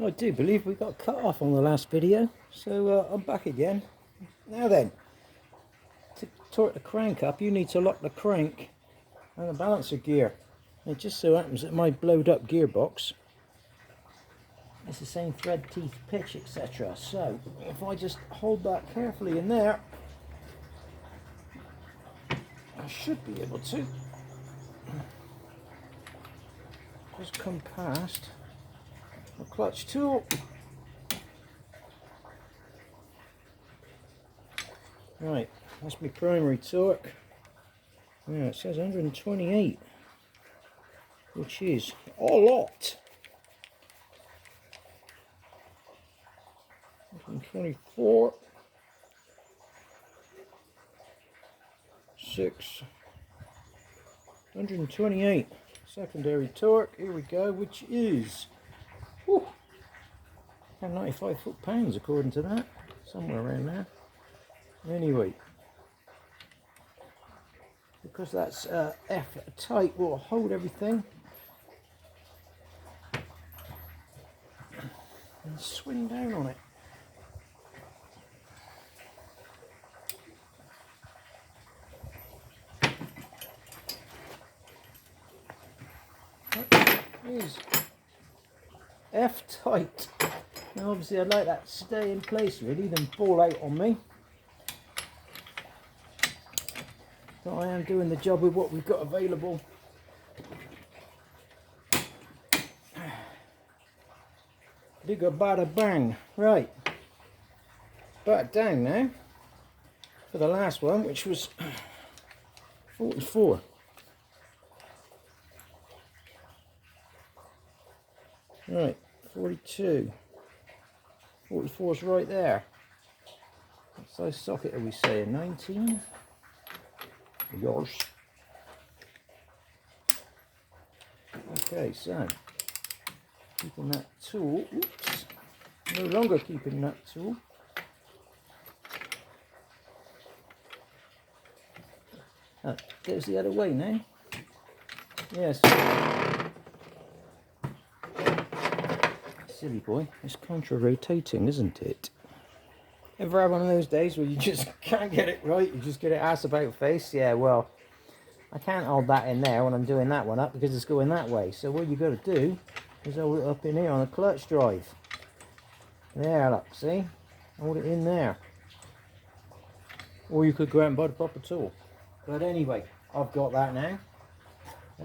I do believe we got cut off on the last video, so I'm back again. Now then, to torque the crank up, you need to lock the crank and the balancer gear. It just so happens that my blowed up gearbox is the same thread, teeth, pitch, etc. So if I just hold that carefully in there, I should be able to just come past the clutch tool. Right, that's my primary torque. Yeah, it says 128, which is a lot. 124, 6, 128 secondary torque. Here we go, which is 95 foot-pounds according to that, somewhere around there. Anyway, because that's F tight, will hold everything and swing down on it. That is F tight. Now obviously I'd like that to stay in place really, then fall out on me. But I am doing the job with what we've got available. Bigger bada bang. Right. Back down now for the last one, which was 44. Right, 42. 44 is right there. What size socket are we saying? 19? Yours. Okay, so keeping that tool. Oops. No longer keeping that tool. Oh, goes the other way now. Yes. Silly boy, it's contra-rotating, isn't it? Ever had one of those days where you just can't get it right, you just get it ass about face? Yeah, well, I can't hold that in there when I'm doing that one up because it's going that way. So what you got to do is hold it up in here on the clutch drive. There, look, see? Hold it in there. Or you could go out and buy the proper tool. But anyway, I've got that now.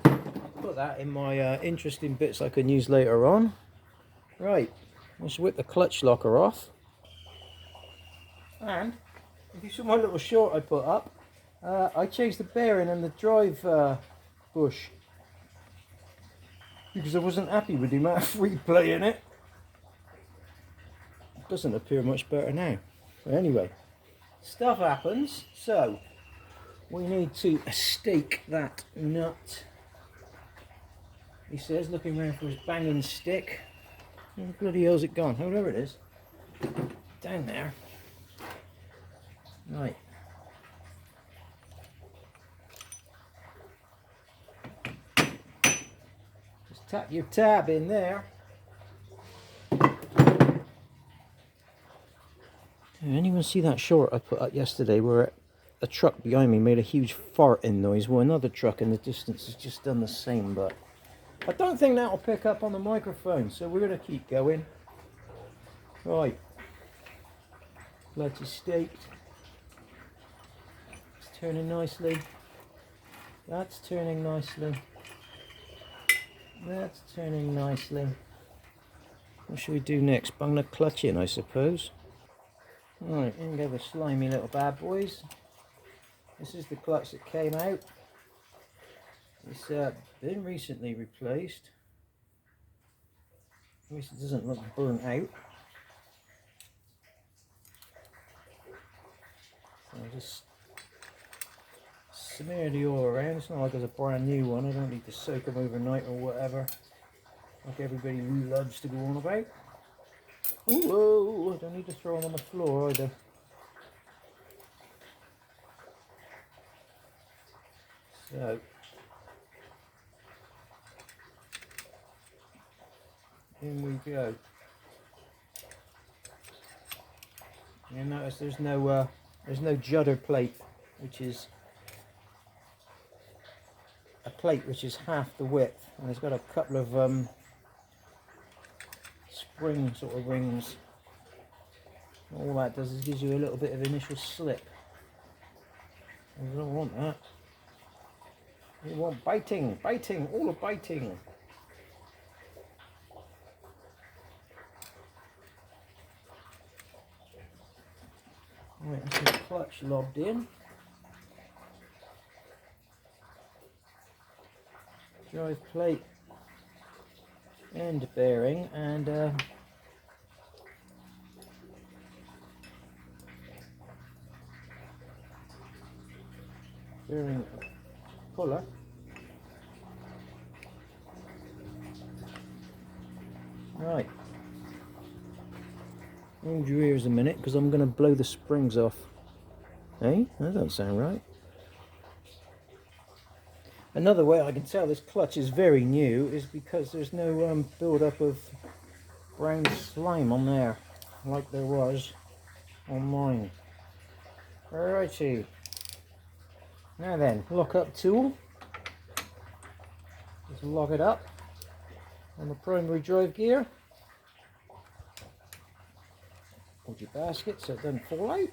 I'll put that in my interesting bits I can use later on. Right, let's whip the clutch locker off. And if you saw my little short I put up, I changed the bearing and the drive bush because I wasn't happy with the amount of free play in it. It doesn't appear much better now. But anyway, stuff happens, so we need to stake that nut. He says, looking around for his banging stick. Where the bloody hell's it gone? Oh, there it is. Down there. Right. Just tap your tab in there. Did anyone see that short I put up yesterday where a truck behind me made a huge farting noise? Well, another truck in the distance has just done the same, but I don't think that'll pick up on the microphone, so we're going to keep going. Right. Clutch is staked. It's turning nicely. That's turning nicely. That's turning nicely. What should we do next? Bung the clutch in, I suppose. Right, in go the slimy little bad boys. This is the clutch that came out. It's been recently replaced. At least it doesn't look burnt out. So I'll just smear the oil around. It's not like it's a brand new one. I don't need to soak them overnight or whatever, like everybody loves to go on about. Ooh, whoa, I don't need to throw them on the floor either. So in we go. You notice there's no judder plate, which is a plate which is half the width, and it's got a couple of spring sort of rings. All that does is gives you a little bit of initial slip. You don't want that. You want biting, all the biting. Right, that's the clutch lobbed in. Drive plate, end bearing, and bearing puller. Right. Hold your ears a minute, because I'm going to blow the springs off. Hey, that doesn't sound right. Another way I can tell this clutch is very new is because there's no build-up of brown slime on there, like there was on mine. Alrighty. Now then, lock up tool. Just lock it up on the primary drive gear. Hold your basket so it doesn't fall out.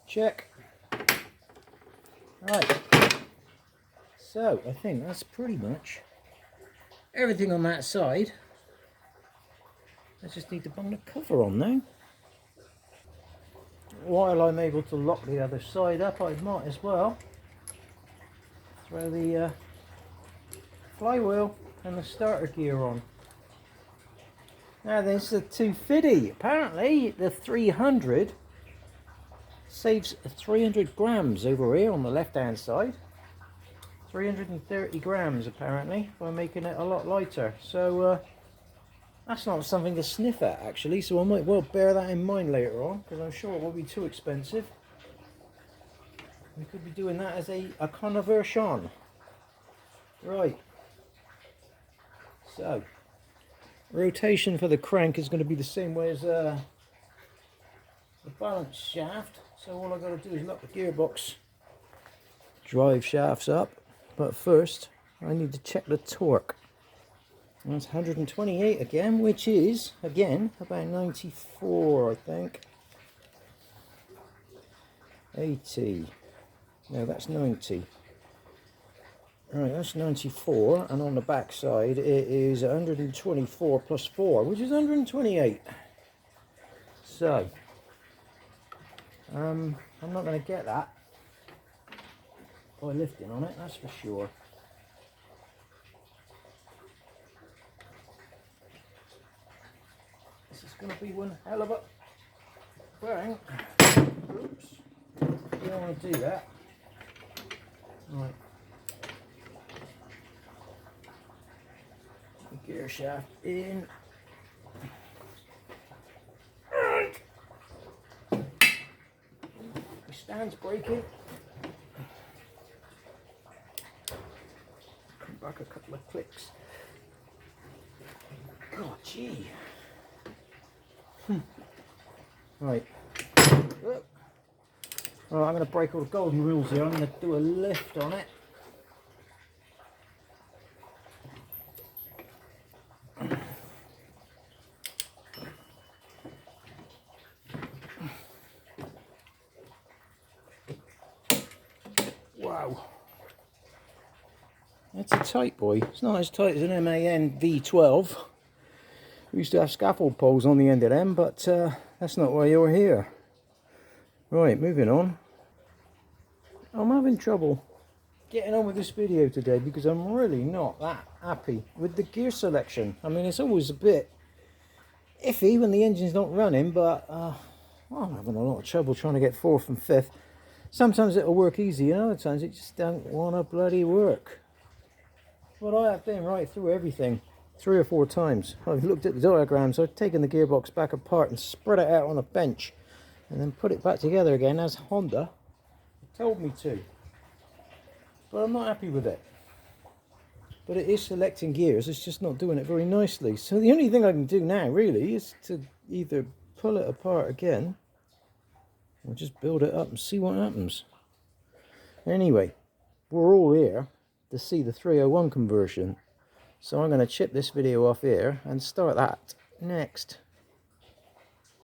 Check. Right. So I think that's pretty much everything on that side. I just need to bung the cover on now. While I'm able to lock the other side up, I might as well throw the flywheel and the starter gear on. Now this is a 250. Apparently the 300 saves 300 grams over here on the left hand side. 330 grams apparently by making it a lot lighter. So that's not something to sniff at actually, so I might well bear that in mind later on, because I'm sure it will be too expensive. We could be doing that as a conversion. Right. So rotation for the crank is going to be the same way as the balance shaft. So all I've got to do is lock the gearbox drive shafts up. But first, I need to check the torque. That's 128 again, which is, again, about 94, I think. 80. No, that's 90. Right, that's 94, and on the back side it is 124 plus 4, which is 128. So, I'm not going to get that by lifting on it, that's for sure. This is going to be one hell of a bang. Oops, you don't want to do that. Right. The gear shaft in. The stand's breaking. Come back a couple of clicks. God, gee. Right. Well, I'm going to break all the golden rules here. I'm going to do a lift on it. Wow. That's a tight boy. It's not as tight as an MAN V12. We used to have scaffold poles on the end of them, but that's not why you're here. Right, moving on. I'm having trouble getting on with this video today because I'm really not that happy with the gear selection. I mean, it's always a bit iffy when the engine's not running, but well, I'm having a lot of trouble trying to get fourth and fifth. Sometimes it'll work easy, and other times it just don't want to bloody work. But I have been right through everything 3 or 4 times. I've looked at the diagrams, I've taken the gearbox back apart and spread it out on a bench and then put it back together again as Honda told me to. But I'm not happy with it. But it is selecting gears, it's just not doing it very nicely. So the only thing I can do now really is to either pull it apart again or just build it up and see what happens. Anyway, we're all here to see the 301 conversion. So I'm going to chip this video off here and start that next.